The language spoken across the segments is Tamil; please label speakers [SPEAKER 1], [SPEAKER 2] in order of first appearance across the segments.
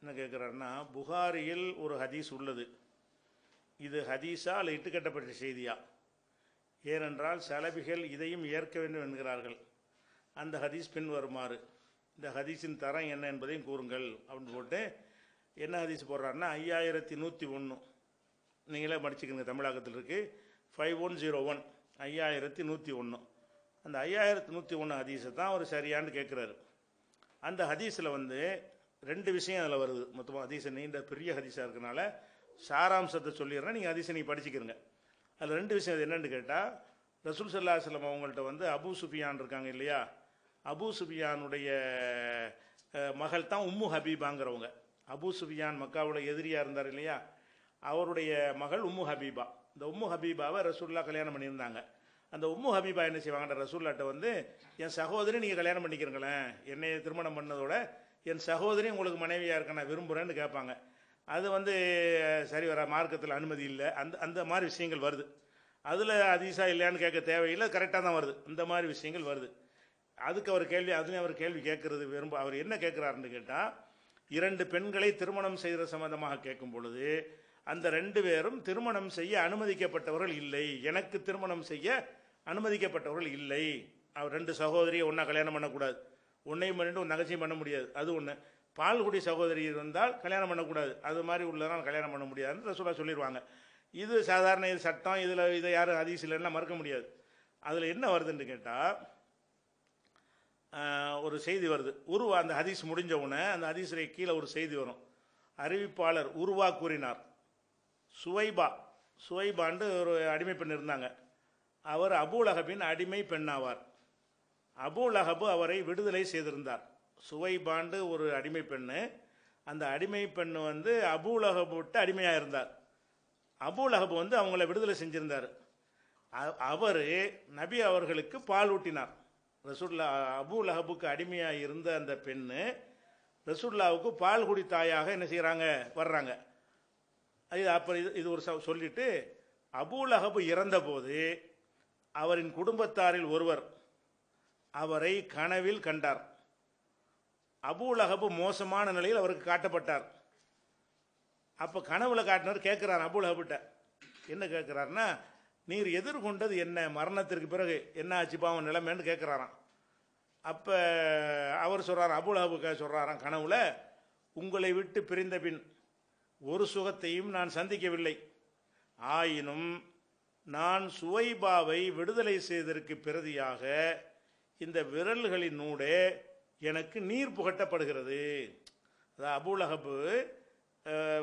[SPEAKER 1] என்ன கேட்குறாருன்னா, புகாரியில் ஒரு ஹதீஸ் உள்ளது, இது ஹதீஸா அல்ல இட்டுக்கட்டப்பட்ட செய்தியா? ஏனென்றால் சலபிகள் இதையும் ஏற்க வேண்டும் என்கிறார்கள். அந்த ஹதீஸ் பின் வருமாறு, இந்த ஹதீஸின் தரம் என்ன என்பதையும் கூறுங்கள் அப்படின்னு போட்டு என்ன ஹதீஸ் போடுறாருன்னா 5101, நீங்களே படிச்சுக்கோங்க, தமிழகத்தில் இருக்குது 5101, 5101. அந்த 5101 ஹதீஸை தான் அவர் சரியான்னு கேட்குறாரு. அந்த ஹதீஸில் வந்து ரெண்டு விஷயம் அதில் வருது. மொத்தமாக ஹதீஸை நீண்ட பெரிய ஹதீஸாக இருக்கனால சாராம்சத்தை சொல்லிடுறேன், நீங்கள் ஹதீஸை நீங்கள் படிச்சுக்கிறங்க. அதில் ரெண்டு விஷயம் அது என்னென்னு கேட்டால், ரசூல் ஸல்லல்லாஹு அலைஹி வஸல்லம் அவங்கள்ட்ட வந்து அபூ சுஃபியான் இருக்காங்க இல்லையா, அபூ சுஃபியானுடைய மகள் தான் உம்மு ஹபீபாங்கிறவங்க. அபூ சுஃபியான் மக்காவோட எதிரியாக இருந்தார் இல்லையா, அவருடைய மகள் உம்மு ஹபீபா. இந்த உம்மு ஹபீபாவை ரசூலுல்லாஹ் கல்யாணம் பண்ணியிருந்தாங்க. அந்த உம்மு ஹபீபா என்ன செய்வாங்க, ரசூலுல்லாஹ்ட்ட வந்து என் சகோதரி நீங்கள் கல்யாணம் பண்ணிக்கிறீங்களேன், என்னை திருமணம் பண்ணதோட என் சகோதரி உங்களுக்கு மனைவியாக இருக்க நான் விரும்புகிறேன்னு கேட்பாங்க. அது வந்து சரி வர மார்க்கத்தில் அனுமதி இல்லை. அந்த மாதிரி விஷயங்கள் வருது. அதில் ஹதீஸா இல்லையான்னு கேட்க தேவையில்லை, கரெக்டாக தான் வருது. இந்த மாதிரி விஷயங்கள் வருது. அதுக்கு அவர் அதுலேயும் அவர் கேள்வி கேட்கறது அவர் என்ன கேட்குறாருன்னு கேட்டால், இரண்டு பெண்களை திருமணம் செய்கிற சம்பந்தமாக கேட்கும் பொழுது அந்த ரெண்டு பேரும் திருமணம் செய்ய அனுமதிக்கப்பட்டவர்கள் இல்லை, எனக்கு திருமணம் செய்ய அனுமதிக்கப்பட்டவர்கள் இல்லை. அவர் ரெண்டு சகோதரியை ஒன்றா கல்யாணம் பண்ணக்கூடாது, ஒன்றையும் பண்ணிட்டு ஒரு நகைச்சியும் பண்ண முடியாது. அது ஒன்று. பால்குடி சகோதரி இருந்தால் கல்யாணம் பண்ணக்கூடாது, அது மாதிரி உள்ளதான் கல்யாணம் பண்ண முடியாதுன்னு ரசூலுல்லாஹ் சொல்லிடுவாங்க. இது சாதாரண இது சட்டம், இதை யாரும் ஹதீஸ் இல்லைன்னா மறுக்க முடியாது. அதில் என்ன வருதுன்னு கேட்டால், ஒரு செய்தி வருது. உருவா அந்த ஹதீஸ் முடிஞ்ச உடனே அந்த ஹதீஸுடைய கீழே ஒரு செய்தி வரும். அறிவிப்பாளர் உருவா கூறினார், சுவைபாண்டு ஒரு அடிமை பெண் இருந்தாங்க, அவர் அபூ லஹபின் அடிமை பெண்ணாவார். அபூ லஹபு அவரை விடுதலை செய்திருந்தார். சுவைபாண்டு ஒரு அடிமை பெண்ணு, அந்த அடிமை பெண்ணு வந்து அபூ லஹபு விட்டு அடிமையாக இருந்தார். அபூ லஹபு வந்து அவங்கள விடுதலை செஞ்சிருந்தார். அவர் நபி அவர்களுக்கு பால் ஊட்டினார். ரசூல்லா அபூ லஹபுக்கு அடிமையாக இருந்த அந்த பெண்ணு ரசூல்லாவுக்கு பால் குடி தாயாக என்ன செய்கிறாங்க, வர்றாங்க. இது ஒரு சொல்லிட்டு, அபூ லஹபு இறந்தபோது அவரின் குடும்பத்தாரில் ஒருவர் அவரை கனவில் கண்டார். அபூ லஹபு மோசமான நிலையில் அவருக்கு காட்டப்பட்டார். அப்போ கனவுல காட்டினவர் கேட்குறார் அபூ லஹபிட்ட, என்ன கேட்குறாருன்னா, நீர் எதிர்கொண்டது என்ன, மரணத்திற்கு பிறகு என்ன ஆச்சு பாவம் நிலைமைன்னு கேட்குறாராம். அப்போ அவர் சொல்கிறார், அபூ லஹபு சொல்கிறாராம் கனவுல, உங்களை விட்டு பிரிந்த பின் ஒரு சுகத்தையும் நான் சந்திக்கவில்லை, ஆயினும் நான் சுவைபாவை விடுதலை செய்ததற்கு பிரதியாக இந்த விரல்களினூடே எனக்கு நீர் புகட்டப்படுகிறது. அதான் அபூ லஹபு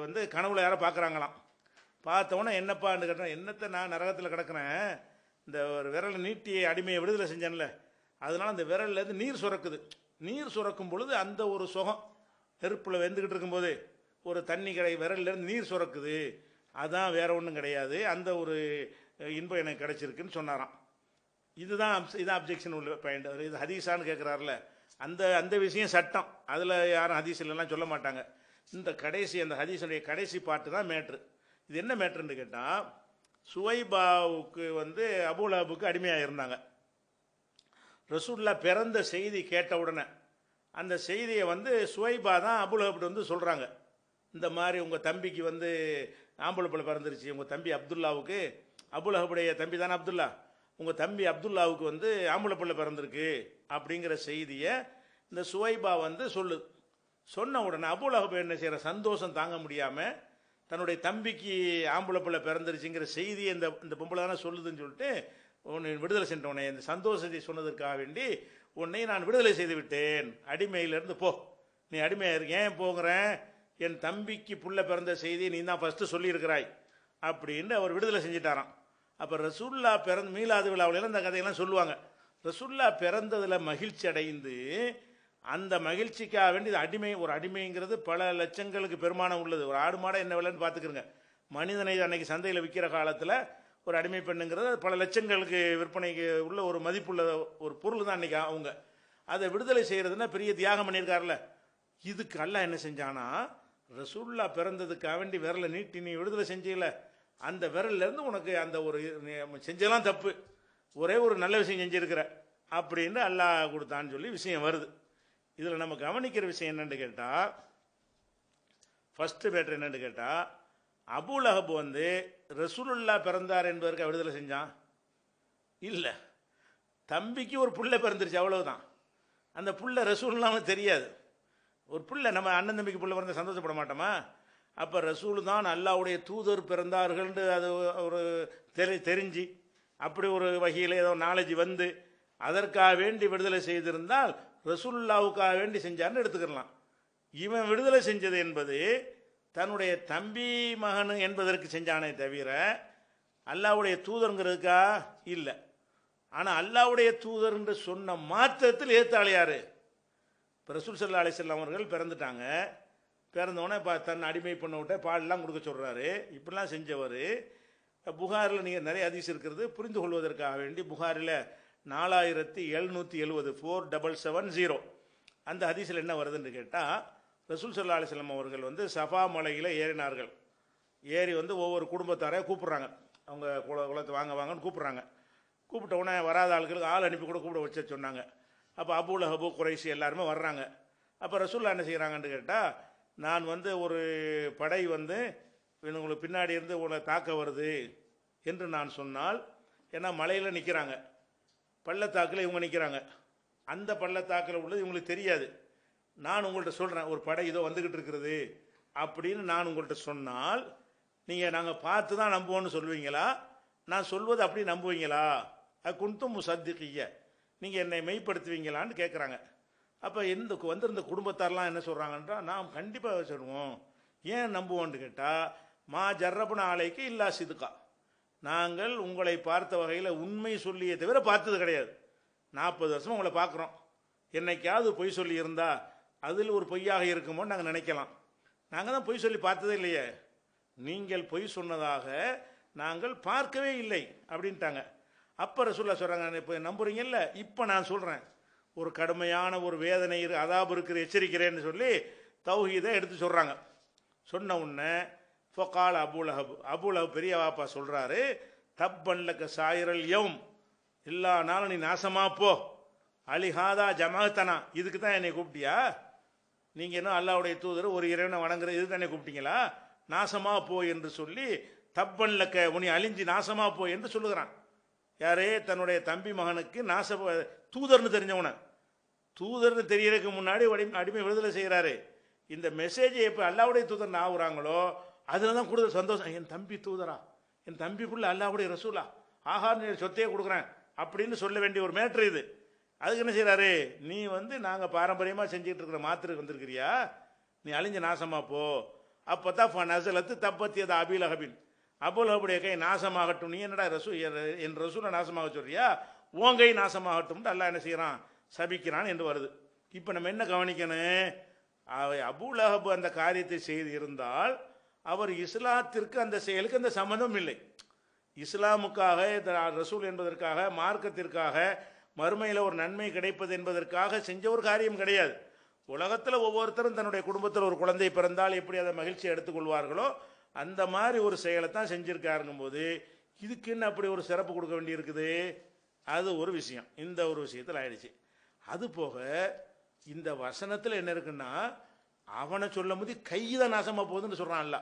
[SPEAKER 1] வந்து கனவுல யாரை பார்க்குறாங்களாம். பார்த்தவொன்னே என்னப்பான்னு கேட்டேன், என்னத்தை நான் நரகத்தில் கிடக்கிறேன், இந்த ஒரு விரலை நீட்டி அடிமையை விடுதலை செஞ்சேன்ல, அதனால் அந்த விரல்லேருந்து நீர் சுரக்குது. நீர் சுரக்கும் பொழுது அந்த ஒரு சுகம், நெருப்பில் வெந்துக்கிட்டு இருக்கும்போது ஒரு தண்ணி விரல்லேருந்து நீர் சுரக்குது, அதான் வேற ஒன்றும் கிடையாது, அந்த ஒரு இன்பம் எனக்கு கிடைச்சிருக்குன்னு சொன்னாராம். இதான் அப்ஜெக்ஷன் உள்ள பாயிண்ட். இது ஹதீஸான்னு கேட்குறாருல, அந்த விஷயம் சட்டம், அதில் யாரும் ஹதீஸ் இல்லைலாம் சொல்ல மாட்டாங்க. இந்த கடைசி அந்த ஹதீஸுடைய கடைசி பாட்டு தான் மேட்ரு. இது என்ன மேட்ருன்னு கேட்டால், சுவைபாவுக்கு வந்து அபூ லஹபுக்கு அடிமையாக இருந்தாங்க. ரசூலுல்லாஹ் பிறந்த செய்தி கேட்ட உடனே அந்த செய்தியை வந்து சுவைபா தான் அபூ லஹப்ட்டு வந்து சொல்கிறாங்க, இந்த மாதிரி உங்கள் தம்பிக்கு வந்து ஆம்பளை பிள்ளை பிறந்துருச்சு, உங்கள் தம்பி அப்துல்லாவுக்கு, அபூ லஹபுடைய தம்பி தானே அப்துல்லா, உங்கள் தம்பி அப்துல்லாவுக்கு வந்து ஆம்பளை பிள்ளை பிறந்திருக்கு அப்படிங்கிற செய்தியை இந்த சுவைபா வந்து சொன்ன உடனே அபூ லஹப் என்ன செய்கிற, சந்தோஷம் தாங்க முடியாமல் தன்னுடைய தம்பிக்கு ஆம்பளை பிள்ளை பிறந்துருச்சுங்கிற செய்தியை இந்த பொம்பளை தானே சொல்லுதுன்னு சொல்லிட்டு, உன்னை விடுதலை செஞ்ச இந்த சந்தோஷத்தை சொன்னதற்காக வேண்டி உன்னை நான் விடுதலை செய்து விட்டேன், அடிமையிலேருந்து போ, நீ அடிமையாக இருக்க, ஏன் போகிறேன், என் தம்பிக்கு புள்ள பிறந்த செய்தியை நீ தான் ஃபஸ்ட்டு சொல்லியிருக்கிறாய் அப்படின்னு அவர் விடுதலை செஞ்சிட்டாராம். அப்போ ரசூலுல்லாஹ் மீலாது விழாவிலாம் இந்த கதையெல்லாம் சொல்லுவாங்க. ரசூலுல்லாஹ் பிறந்ததில் மகிழ்ச்சி அடைந்து அந்த மகிழ்ச்சிக்காக வேண்டி ஒரு அடிமைங்கிறது பல லட்சங்களுக்கு பெருமானம் உள்ளது. ஒரு ஆடு மாடை என்ன விலைன்னு பார்த்துக்கிறங்க. மனிதனை அன்னைக்கு சந்தையில் விற்கிற காலத்தில் ஒரு அடிமை பெண்ணுங்கிறது பல லட்சங்களுக்கு விற்பனைக்கு உள்ள ஒரு மதிப்புள்ள ஒரு பொருள் தான் அன்னைக்கு. அவங்க அதை விடுதலை செய்கிறதுனா பெரிய தியாகம் பண்ணியிருக்காருல்ல. இதுக்கு அல்லாஹ் என்ன செஞ்சானா, ரசூலுல்லாஹ் பிறந்ததுக்காக வேண்டி விரலை நீட்டி நீ விடுதலை செஞ்சீல, அந்த விரல்லேருந்து உனக்கு அந்த ஒரு செஞ்செல்லாம் தப்பு, ஒரே ஒரு நல்ல விஷயம் செஞ்சுருக்கிற அப்படின்னு அல்லாஹ் கொடுத்தான்னு சொல்லி விஷயம் வருது. இதில் நம்ம கவனிக்கிற விஷயம் என்னென்னு கேட்டால், ஃபஸ்ட்டு மேட்ரு என்னன்னு கேட்டால், அபூலஹப் வந்து ரசூலுல்லா பிறந்தார் என்பதற்கு விடுதலை செஞ்சான் இல்லை. தம்பிக்கு ஒரு புள்ள பிறந்துருச்சு, அவ்வளவுதான். அந்த புள்ள ரசூலுல்லாஹ்னு தெரியாது. ஒரு புள்ள நம்ம அண்ணன் தம்பிக்கு புள்ள பிறந்த சந்தோஷப்பட மாட்டோமா? அப்போ ரசூல் தான் அல்லாஹ்வுடைய தூதர் பிறந்தார்கள்னு அது ஒரு தெரிஞ்சு அப்படி ஒரு வகையில் ஏதோ நாலேஜ் வந்து அதற்காக வேண்டி விடுதலை செய்திருந்தால் ரசூலுல்லாவுக்காக வேண்டி செஞ்சார்னு எடுத்துக்கலாம். இவன் விடுதலை செஞ்சது என்பது தன்னுடைய தம்பி மகன் என்பதற்கு செஞ்சானே தவிர அல்லாஹ்வுடைய தூதருங்கிறதுக்கா இல்லை. ஆனால் அல்லாஹ்வுடைய தூதர் என்று சொன்ன மாத்திரத்தில் ஏத்தாள் யாரு? இப்போ ரசூல் ஸல்லல்லாஹு அலைஹி வஸல்லம் அவர்கள் பிறந்துட்டாங்க. பிறந்தவொடனே தன் அடிமை பண்ண விட்ட பால்லாம் கொடுக்க சொல்கிறாரு. இப்படிலாம் செஞ்சவர். புகாரில் நீங்கள் நிறைய ஹதீஸ் இருக்கிறது புரிந்து கொள்வதற்காக வேண்டி புகாரில் 4770 4770 அந்த ஹதீஸில் என்ன வருதுன்னு கேட்டால், ரசூல் ஸல்லல்லாஹு அலைஹி வஸல்லம் அவர்கள் வந்து சஃபா மலையில் ஏறினார்கள். ஏறி வந்து ஒவ்வொரு குடும்பத்தாரையும் கூப்பிட்றாங்க. அவங்க குலத்தை வாங்க வாங்கன்னு கூப்பிட்றாங்க. கூப்பிட்ட உடனே வராத ஆட்களுக்கு ஆள் அனுப்பி கூட கூப்பிட வச்ச சொன்னாங்க. அப்போ அபூலஹப் குறைஷி எல்லாருமே வர்றாங்க. அப்போ ரசூல்லா என்ன செய்கிறாங்கன்னு கேட்டால், நான் வந்து ஒரு படை வந்து உங்களுக்கு பின்னாடி இருந்து உங்களை தாக்க வருது என்று நான் சொன்னால், ஏன்னா மலையில் நிற்கிறாங்க, பள்ளத்தாக்கில் இவங்க நிற்கிறாங்க, அந்த பள்ளத்தாக்கில் உள்ளது இவங்களுக்கு தெரியாது. நான் உங்கள்கிட்ட சொல்கிறேன் ஒரு படை இதோ வந்துக்கிட்டு இருக்கிறது அப்படின்னு நான் உங்கள்கிட்ட சொன்னால் நீங்கள் நாங்கள் பார்த்து தான் நம்புவோன்னு சொல்லுவீங்களா, நான் சொல்வது அப்படி நம்புவீங்களா? குன்தும் முசத்திகிய, நீங்கள் என்னை மெய்ப்படுத்துவீங்களான்னு கேட்குறாங்க. அப்போ வந்திருந்த குடும்பத்தாரெலாம் என்ன சொல்கிறாங்கன்றா, நாம் கண்டிப்பாக சொல்லுவோம். ஏன் நம்புவோன்னு கேட்டால், மா ஜர்ரபுன ஆலைக்கு இல்லா சிதுக்கா, நாங்கள் உங்களை பார்த்த வகையில் உண்மை சொல்லியே தவிர பார்த்தது கிடையாது. 40 வருஷம் உங்களை பார்க்குறோம். என்னைக்காவது பொய் சொல்லி இருந்தால் அதில் ஒரு பொய்யாக இருக்குமோன்னு நாங்கள் நினைக்கலாம். நாங்கள் தான் பொய் சொல்லி பார்த்ததே இல்லையே, நீங்கள் பொய் சொன்னதாக நாங்கள் பார்க்கவே இல்லை அப்படின்ட்டாங்க. அப்போ ரசூலுல்லாஹ் சொல்கிறாங்க, இப்போ நம்புறீங்கல்ல, இப்போ நான் சொல்கிறேன், ஒரு கடுமையான ஒரு வேதனை அதாபு இருக்கிற எச்சரிக்கிறேன்னு சொல்லி தௌஹீதை எடுத்து சொல்கிறாங்க. சொன்ன உடனே ஃபகால் அபூலஹப் பெரிய வாப்பா சொல்கிறாரு, தப்பன்லக்க சாயிரல் யௌம், எல்லா நாளும் நீ நாசமா போ, அலிஹாதா ஜமாத்தனா, இதுக்கு தான் என்னை கூப்பிட்டியா? நீங்கள் என்ன அல்லாஹ்வுடைய தூதர் ஒரு இறைவனை வணங்குற இது தானே கூப்பிட்டீங்களா? நாசமா போ என்று சொல்லி தப்பன்லக்க உனி அழிஞ்சி நாசமா போ என்று சொல்லுகிறான். யாரே? தன்னுடைய தம்பி மகனுக்கு தூதர்னு தெரிஞ்சவன, தூதர்னு தெரியறதுக்கு முன்னாடி அடிமை விடுதலை செய்கிறாரு. இந்த மெசேஜை எப்போ அல்லாஹ்வுடைய தூதர் ஆகுறாங்களோ அதில் தான் கூடுதல் சந்தோஷம். என் தம்பி தூதரா, என் தம்பிக்குள்ள அல்லாஹ்வுடைய ரசூலா, ஆஹார் சொத்தையே கொடுக்குறேன் அப்படின்னு சொல்ல வேண்டிய ஒரு மேட்ரு இது. அதுக்கு என்ன செய்கிறாரு, நீ வந்து நாங்கள் பாரம்பரியமாக செஞ்சுக்கிட்டு இருக்கிற மாத்திரைக்கு வந்திருக்கிறியா, நீ அழிஞ்ச நாசமா போ. அப்போ தான் நசலத்து தப்பத்தியது அபீலஹபின், அபூலஹபுடைய கை நாசமாகட்டும். நீ என்னடா என் ரசூலை நாசமாக சொல்றியா, உன் கை நாசமாகட்டும் அல்லாஹ் என்ன செய்கிறான், சபிக்கிறான் என்று வருது. இப்போ நம்ம என்ன கவனிக்கணும், அபூலஹப் அந்த காரியத்தை செய்து இருந்தால் அவர் இஸ்லாத்திற்கு அந்த செயலுக்கு அந்த சம்மந்தம் இல்லை. இஸ்லாமுக்காக ரசூல் என்பதற்காக மார்க்கத்திற்காக மறுமையில் ஒரு நன்மை கிடைப்பது என்பதற்காக செஞ்ச ஒரு காரியம் கிடையாது. உலகத்தில் ஒவ்வொருத்தரும் தன்னுடைய குடும்பத்தில் ஒரு குழந்தை பிறந்தால் எப்படி அதை மகிழ்ச்சியை எடுத்துக்கொள்வார்களோ அந்த மாதிரி ஒரு செயலை தான் செஞ்சுருக்காருங்கும் போது இதுக்கு என்ன அப்படி ஒரு சிறப்பு கொடுக்க வேண்டி இருக்குது? அது ஒரு விஷயம் இந்த ஒரு விஷயத்தில் ஆயிடுச்சு. அது போக இந்த வசனத்தில் என்ன இருக்குன்னா, அவனை சொல்லும் போது கை தான் நாசமாக போகுதுன்னு சொல்கிறான் அல்ல,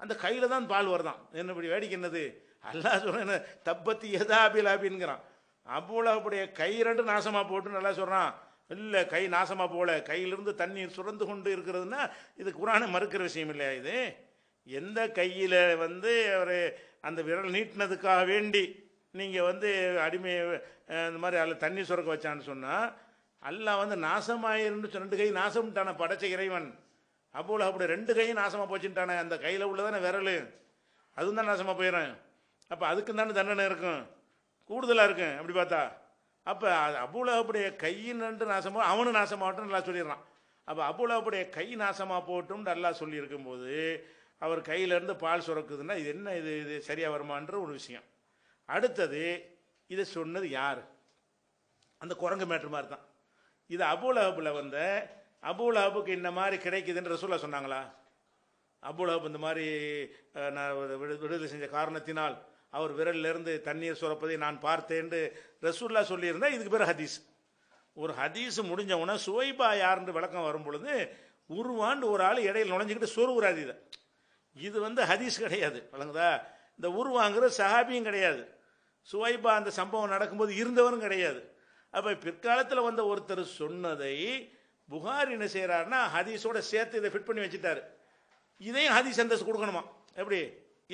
[SPEAKER 1] அந்த கையில் தான் பால் வருதான். என்ன இப்படி வேடிக்கை என்னது, அல்லாஹ் சொல்ற தப்பத்தி எதா அபிலாபின்ங்கிறான். அபூலஹபுடைய கை 2 நாசமாக போட்டுன்னு நல்லா சொல்கிறான். இல்லை கை நாசமாக போகல, கையிலிருந்து தண்ணீர் சுரந்து கொண்டு இருக்கிறதுனா இது குர்ஆனை மறுக்கிற விஷயம் இல்லையா? இது எந்த கையில் வந்து அவர் அந்த விரல் நீட்டினதுக்காக வேண்டி நீங்கள் வந்து அடிமை இந்த மாதிரி அதில் தண்ணி சுரக்க வச்சான்னு சொன்னால் அல்லாஹ் வந்து நாசமாயிருந்து 2 கை நாசம்ட்டான படைச்ச இறைவன். அபூலஹபுடைய 2 கையும் நாசமாக போச்சுட்டானே, அந்த கையில் உள்ளதானே விரல், அதுவும் தான் நாசமாக போயிடும். அப்போ அதுக்கு தானே தண்டனை இருக்கும், கூடுதலாக இருக்கும் அப்படி பார்த்தா. அப்போ அபூலஹபுடைய கையின் 2 நாசமாக அவனு நாசமாகட்டும் நல்லா சொல்லிடுறான். அப்போ அபூலஹபுடைய கை நாசமாக போட்டும் நல்லா சொல்லியிருக்கும்போது அவர் கையிலேருந்து பால் சுரக்குதுன்னா இது என்ன, இது சரியாக வருமான்ற ஒரு விஷயம். அடுத்தது இதை சொன்னது யார்? அந்த குரங்கு மேட்ரு மாதிரி தான் இது. அபூலஹபில் வந்த அபூலஹபுக்கு இந்த மாதிரி கிடைக்குதுன்னு ரசூலுல்லாஹ் சொன்னாங்களா? அபூலஹப் இந்த மாதிரி நான் விடுதலை செஞ்ச காரணத்தினால் அவர் விரலிலிருந்து தண்ணீர் சுரப்பதை நான் பார்த்தேன் ரசூலுல்லாஹ் சொல்லியிருந்தா இதுக்கு பேர் ஹதீஸ். ஒரு ஹதீஸ் முடிஞ்சவொன்னே சுவைபா யாருன்னு விளக்கம் வரும் பொழுது உருவாண்டு ஒரு ஆள் இடையில் நுழைஞ்சிக்கிட்டு சொருகுறாது. இது வந்து ஹதீஸ் கிடையாது, வழங்குதா? இந்த உருவாங்கிற சஹாபியும் கிடையாது, சுவைபா அந்த சம்பவம் நடக்கும்போது இருந்தவரும் கிடையாது. அப்போ பிற்காலத்தில் வந்த ஒருத்தர் சொன்னதை புகாரி என்ன செய்கிறாருன்னா ஹதீஸோட சேர்த்து இதை ஃபிட் பண்ணி வச்சுட்டாரு. இதையும் ஹதீஸ் அந்தஸ்து கொடுக்கணுமா? எப்படி?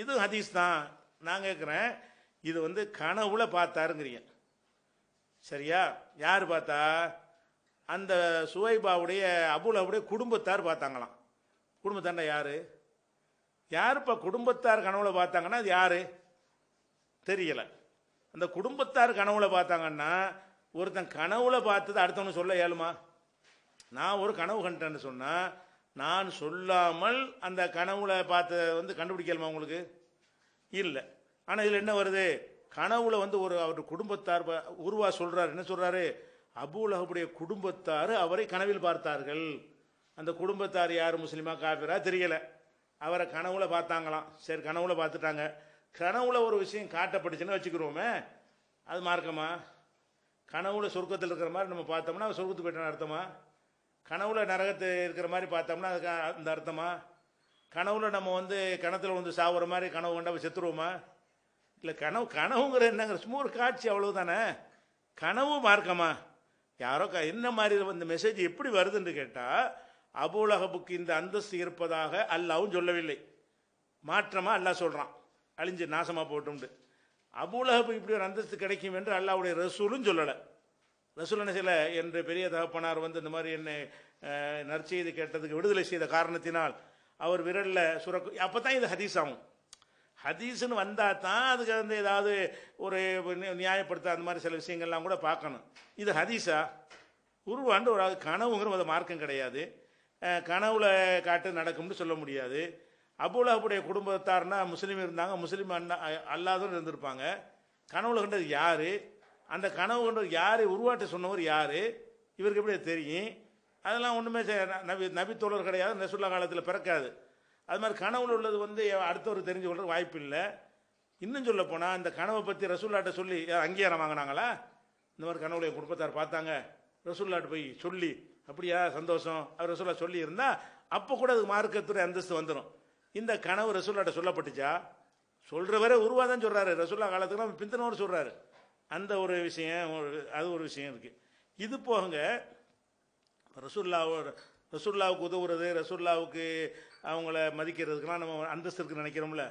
[SPEAKER 1] இது ஹதீஸ் தான். நான் கேட்குறேன், இது வந்து கனவுல பார்த்தாருங்கிறீங்க, சரியா? யார் பார்த்தா? அந்த சுவைபாவுடைய அபுலஹபுடைய குடும்பத்தார் பார்த்தாங்களாம். குடும்பத்தாண்டா யாரு? யாருப்பா குடும்பத்தார் கனவுல பார்த்தாங்கன்னா அது யாரு தெரியல. அந்த குடும்பத்தார் கனவுல பார்த்தாங்கன்னா ஒருத்தன் கனவுல பார்த்தது அடுத்தவனு சொல்ல இயலுமா? நான் ஒரு கனவு கண்டேன்னு சொன்னா நான் சொல்லாமல் அந்த கனவுல பார்த்ததை வந்து கண்டுபிடிக்கலுமா உங்களுக்கு? இல்லை. ஆனால் இதில் என்ன வருது? கனவுல வந்து ஒரு அவர் குடும்பத்தார் உருவா சொல்றாரு. என்ன சொல்றாரு? அபூலஹபுடைய குடும்பத்தார் அவரை கனவில் பார்த்தார்கள். அந்த குடும்பத்தார் யார், முஸ்லிமா காஃபிரா தெரியல. அவரை கனவுல பார்த்தாங்களாம். சரி, கனவுல பார்த்துட்டாங்க. கனவுல ஒரு விஷயம் காட்டப்பட்டுச்சுன்னு வச்சுக்கிறோமே, அது மார்க்கமா? கனவுல சொர்க்கத்தில் இருக்கிற மாதிரி நம்ம பார்த்தோம்னா சொர்க்கத்துக்கு போயிட்டான அர்த்தமா? கனவுல நரகத்தை இருக்கிற மாதிரி பார்த்தோம்னா அதுக்கு அந்த அர்த்தமா? கனவுல நம்ம வந்து கிணத்துல வந்து சாவுற மாதிரி கனவு கண்டா செத்துருவோமா? இல்லை, கனவுங்கிற என்னங்கிற சும்மா ஒரு காட்சி, அவ்வளவுதானே. கனவு மார்க்கமா? யாரோ என்ன மாதிரி இந்த மெசேஜ் எப்படி வருதுன்னு கேட்டால், அபூலஹபுக்கு இந்த அந்தஸ்து இருப்பதாக அல்லாவும் சொல்லவில்லை, மாற்றமா அல்லாஹ் சொல்கிறான், அழிஞ்சு நாசமாக போட்டும்ட்டு. அபூலஹபு இப்படி ஒரு அந்தஸ்து கிடைக்கும் என்று அல்லாஹ்வுடைய ரசூலும் சொல்லலை. ரசூல் என்ன செய்யலை, என்று பெரிய தகப்பனார் வந்து இந்த மாதிரி என்னை நற்செய்தி கேட்டதுக்கு விடுதலை செய்த காரணத்தினால் அவர் விரலில் சுரக்கு, அப்போ தான் இது ஹதீஸ் ஆகும். ஹதீஸ்னு வந்தால் தான் அதுக்கு வந்து ஏதாவது ஒரு நியாயப்படுத்த அந்த மாதிரி சில விஷயங்கள்லாம் கூட பார்க்கணும். இது ஹதீஸா? உருவாண்டு ஒரு கனவுங்கிற அது மார்க்கம் கிடையாது. கனவுல காட்டு நடக்கும்னு சொல்ல முடியாது. அபூலஹபுடைய குடும்பத்தார்னா முஸ்லீம் இருந்தாங்க, முஸ்லீம் அல்லாதவரும் இருந்திருப்பாங்க. கனவுல கண்டது யாரு? அந்த கனவு கண்டது யாரு? உருவாட்ட சொன்னவர் யாரு? இவருக்கு எப்படி தெரியும்? அதெல்லாம் ஒன்றுமே நபி தோழர் கிடையாது, ரசூலுல்லாஹ் காலத்தில் பிறக்காது. அது மாதிரி கனவுல உள்ளது வந்து அடுத்தவர் தெரிஞ்சு கொள்றது வாய்ப்பு இல்லை. இன்னும் சொல்ல போனால் இந்த கனவை பற்றி ரசூலுல்லாஹ்ட்ட சொல்லி அங்கீகாரம் வாங்கினாங்களா? இந்த மாதிரி கனவுல என் குடும்பத்தார் பார்த்தாங்க, ரசூலுல்லாஹ்ட்ட போய் சொல்லி அப்படியா சந்தோஷம் அவர் ரசூலுல்லாஹ் சொல்லி இருந்தால் அப்போ கூட அதுக்கு மார்க்கத்துறை அந்தஸ்து வந்துடும். இந்த கனவு ரசூலுல்லாஹ்ட்ட சொல்லப்பட்டுச்சா? சொல்கிறவரே உருவாதான் சொல்கிறாரு, ரசூலுல்லாஹ் காலத்துக்கு பிந்தனவர் சொல்கிறாரு. அந்த ஒரு விஷயம், அது ஒரு விஷயம் இருக்குது. இது போகுங்க ரசூலுல்லாவுக்கு உதவுறது, ரசூலுல்லாவுக்கு அவங்கள மதிக்கிறதுக்கெல்லாம் நம்ம அந்தஸ்து இருக்குன்னு நினைக்கிறோம்ல,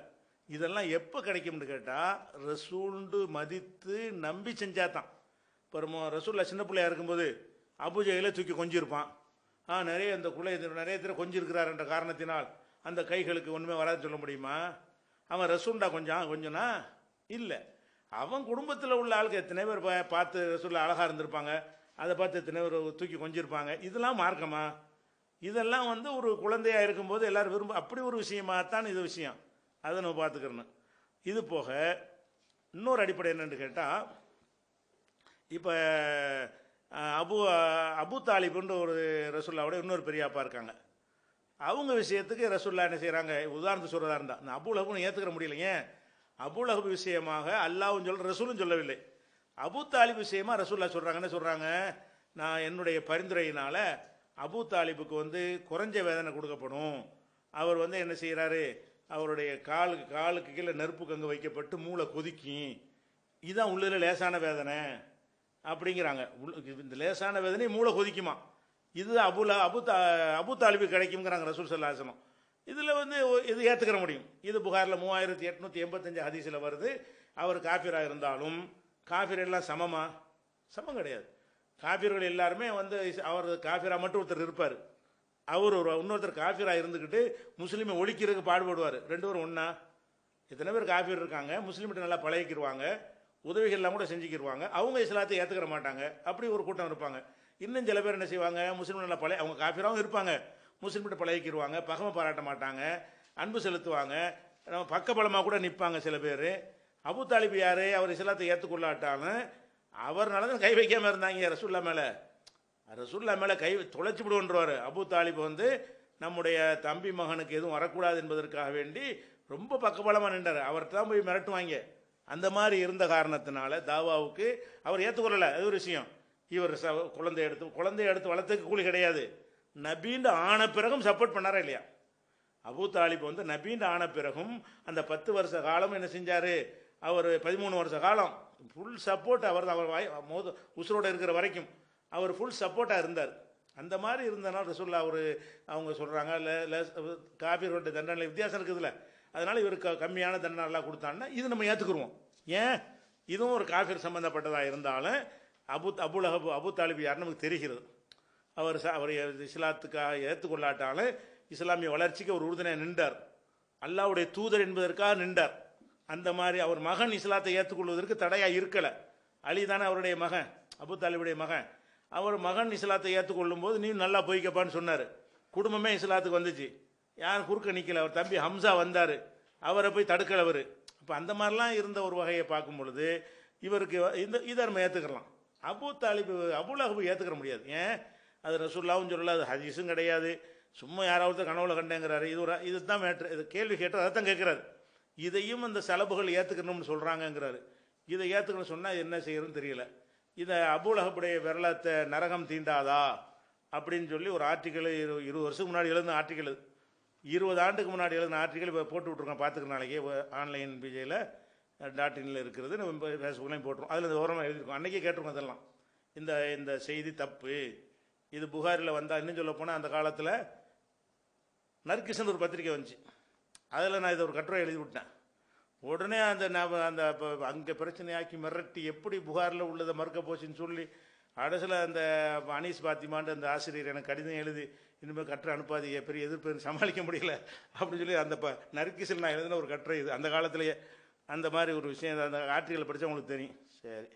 [SPEAKER 1] இதெல்லாம் எப்போ கிடைக்கும்னு கேட்டால் ரசூல்ண்டு மதித்து நம்பி செஞ்சாதான். இப்போ ரசூலுல்லாஹ் சின்ன பிள்ளையா இருக்கும்போது அபூஜையில தூக்கி கொஞ்சிருப்பான். நிறைய இந்த குலை நிறைய பேர் கொஞ்சிருக்கிறார் என்ற காரணத்தினால் அந்த கைகளுக்கு ஒன்றுமே வராதுன்னு சொல்ல முடியுமா? அவன் ரசூண்டா கொஞ்சம்னா இல்லை. அவன் குடும்பத்தில் உள்ள ஆளுக்கு எத்தனை பேர் பார்த்து ரசூலுல்லாஹ் அழகாக இருந்திருப்பாங்க, அதை பார்த்து எத்தனை பேர் தூக்கி கொஞ்சிருப்பாங்க. இதெல்லாம் மார்க்கமா? இதெல்லாம் வந்து ஒரு குழந்தையாக இருக்கும்போது எல்லோரும் அப்படி ஒரு விஷயமாகத்தான் இது விஷயம். அதை நம்ம பார்த்துக்கிறணும். இது போக இன்னொரு அடிப்படை என்னென்னு கேட்டால், இப்போ அபு தாலிப்ன்ற ஒரு ரசூலுல்லாவோட இன்னொரு பெரியாப்பா இருக்காங்க. அவங்க விஷயத்துக்கு ரசூலுல்லாஹ் என்ன செய்கிறாங்க, உதாரணத்துக்கு சொல்கிறதா இருந்தால் இந்த அபூலஹபுன்னு ஏற்றுக்கிற முடியலைங்க. அபூலஹப் விஷயமாக அல்லாஹ்வும் சொல்ல ரசூலும் சொல்லவில்லை, அபு தாலிப் விஷயமாக ரசூலுல்லாஹ் சொல்கிறாங்க. என்ன சொல்கிறாங்க? நான் என்னுடைய பரிந்துரையினால் அபு தாலிபுக்கு வந்து குறைஞ்ச வேதனை கொடுக்கப்படும். அவர் வந்து என்ன செய்கிறாரு, அவருடைய காலுக்கு கீழே நெருப்பு கங்கு வைக்கப்பட்டு மூளை கொதிக்கும், இதுதான் உள்ளதில் லேசான வேதனை அப்படிங்கிறாங்க. இந்த லேசான வேதனை மூளை கொதிக்குமா, இது அபு தாலிபு கிடைக்குங்கிறாங்க ரசூல் ஸல்லல்லாஹு அலைஹி வஸல்லம். இதில் வந்து இது ஏற்றுக்கிற முடியும். இது புகாரில் 3885 ஹதீஸில் வருது. அவர் காஃபிராக இருந்தாலும் காஃபிர் எல்லாம் சமமா? சமம் கிடையாது. காஃபிர்கள் எல்லாருமே வந்து அவர் காஃபிரா மட்டும் ஒருத்தர் இருப்பார், அவர் இன்னொருத்தர் காஃபிரா இருந்துக்கிட்டு முஸ்லீமை ஒழிக்கிறதுக்கு பாடுபடுவார். ரெண்டு பேரும் ஒன்றா? எத்தனை பேர் காஃபிர் இருக்காங்க, முஸ்லீம்கிட்ட நல்லா பழகிக்கிடுவாங்க, உதவிகள்லாம் கூட செஞ்சுக்கிடுவாங்க, அவங்க இஸ்லாத்தை ஏற்றுக்கிற மாட்டாங்க, அப்படி ஒரு கூட்டம் இருப்பாங்க. இன்னும் சில பேர் என்ன செய்வாங்க, முஸ்லீம் நல்லா அவங்க காஃபிராவும் இருப்பாங்க, முஸ்லீம்கிட்ட பழகிக்கிடுவாங்க, பகமை பாராட்ட மாட்டாங்க, அன்பு செலுத்துவாங்க, நம்ம பக்கபலமாக கூட நிற்பாங்க சில பேர். அபு தாலிப் யார், அவர் இஸ்லாத்தை ஏற்றுக்கொள்ளாட்டாலும் அவர்னால தான் கை வைக்காமல் இருந்தாங்க ரசூலுல்லாஹ் மேலே. ரசூலுல்லாஹ் மேலே கை தொலைச்சி விடுவோன்றவார். அபு தாலிப் வந்து நம்முடைய தம்பி மகனுக்கு எதுவும் வரக்கூடாது என்பதற்காக வேண்டி ரொம்ப பக்கபலமாக நின்றார். அவர்கிட்ட தான் போய் மிரட்டுவாங்க. அந்த மாதிரி இருந்த காரணத்தினால தாவாவுக்கு அவர் ஏற்றுக்கொள்ளலை. அது ஒரு விஷயம். இவர் குழந்தை எடுத்து வளர்த்துக்கு கூலி கிடையாது, நபீண்டு ஆன பிறகும் சப்போர்ட் பண்ணாரா இல்லையா? அபூ தாலிப் வந்து நபீண்டு ஆன பிறகும் அந்த 10 வருஷ காலம் என்ன செஞ்சார்? அவர் 13 வருஷ காலம் ஃபுல் சப்போர்ட். அவர் உசுரோடு இருக்கிற வரைக்கும் அவர் ஃபுல் சப்போர்ட்டாக இருந்தார். அந்த மாதிரி இருந்தனால ரசூலுல்லாஹ் அவங்க சொல்கிறாங்க, காபீர்களுடைய தண்டனை வித்தியாசம் இருக்குதுல்ல, அதனால் இவருக்கு கம்மியான தண்டனை எல்லாம் கொடுத்தாங்கன்னா இது நம்ம ஏற்றுக்குருவோம். ஏன்? இதுவும் ஒரு காஃபிர் சம்மந்தப்பட்டதாக இருந்தாலும் அபூ தாலிப் யாருன்னு நமக்கு தெரிகிறது. அவர் இஸ்லாத்துக்காக ஏற்றுக்கொள்ளாட்டாலும் இஸ்லாமிய வளர்ச்சிக்கு ஒரு உறுதுணையாக நின்றார். அல்லாஹ்வுடைய தூதர் என்பதற்காக நின்றார். அந்த மாதிரி அவர் மகன் இஸ்லாத்தை ஏற்றுக்கொள்வதற்கு தடையாக இருக்கலை. அலி தானே அவருடைய மகன், அபூ தாலிபுடைய மகன். அவர் மகன் இஸ்லாத்தை ஏற்றுக்கொள்ளும் போது நீ நல்லா போய்க்கப்பான்னு சொன்னார். குடும்பமே இஸ்லாத்துக்கு வந்துச்சு. யார் குறுக்க நிற்கல. அவர் தம்பி ஹம்சா வந்தார், அவரை போய் தடுக்கலை அவர். இப்போ அந்த மாதிரிலாம் இருந்த ஒரு வகையை பார்க்கும் பொழுது இவருக்கு இதை நம்ம ஏற்றுக்கலாம். அபூ தாலிப் அபூ லஹப் ஏற்றுக்கிற முடியாது. ஏன்? அது ரசூலுல்லாஹ்வும் சொல்லல, அது ஹதீஸும் கிடையாது. சும்மா யாராவது கனவுல கண்டேங்கிறாரு. இதுதான் மேட்ரு. இது கேள்வி கேட்டால் அதை தான் கேட்குறாரு. இதையும் அந்த செலவுகள் ஏற்றுக்கணும்னு சொல்கிறாங்கங்கிறாரு. இதை ஏற்றுக்கணும்னு சொன்னால் என்ன செய்யறதுன்னு தெரியல. இதை அபூ லஹபுடைய விரலத்தை நரகம் தீண்டாதா அப்படின்னு சொல்லி ஒரு ஆர்டிக்கல் 20 வருஷத்துக்கு முன்னாடி எழுதின ஆர்டிக்கல், 20 ஆண்டுக்கு முன்னாடி எழுதின ஆர்டிக்கல் இப்போ போட்டு விட்ருக்கோம். பார்த்துக்கிற நாளைக்கு ஆன்லைன் பிஜேயில் .inல இருக்கிறது, நம்ம ஃபேஸ்புக்லையும் போட்டுருவோம். அதில் இந்த ஓரமாக எழுதியிருக்கோம். அன்றைக்கே கேட்டிருக்கோம் அதெல்லாம். இந்த செய்தி தப்பு. இது புகாரில் வந்தால் இன்னும் சொல்ல போனால் அந்த காலத்தில் நர்கிஸ்ன்னு ஒரு பத்திரிக்கை வந்துச்சு. அதில் நான் இதை ஒரு கட்டுரை எழுதி விட்டேன். உடனே அந்த அங்கே பிரச்சனையாக்கி மிரட்டி எப்படி புகாரில் உள்ளதை மறுக்க போச்சுன்னு சொல்லி கடைசியில் அந்த அனீஸ் பாத்திமான்ற அந்த ஆசிரியர் எனக்கு கடிதம் எழுதி இனிமேல் கட்டுரை அனுப்பாதீங்க, பெரிய எதிர்ப்பு சமாளிக்க முடியல அப்படின்னு சொல்லி அந்த நர்கிஸில் நான் எழுதின ஒரு கட்டுரை இது. அந்த காலத்திலேயே அந்த மாதிரி ஒரு விஷயம் அந்த ஆர்டிக்கல் படித்தா உங்களுக்கு தெரியும். சரி.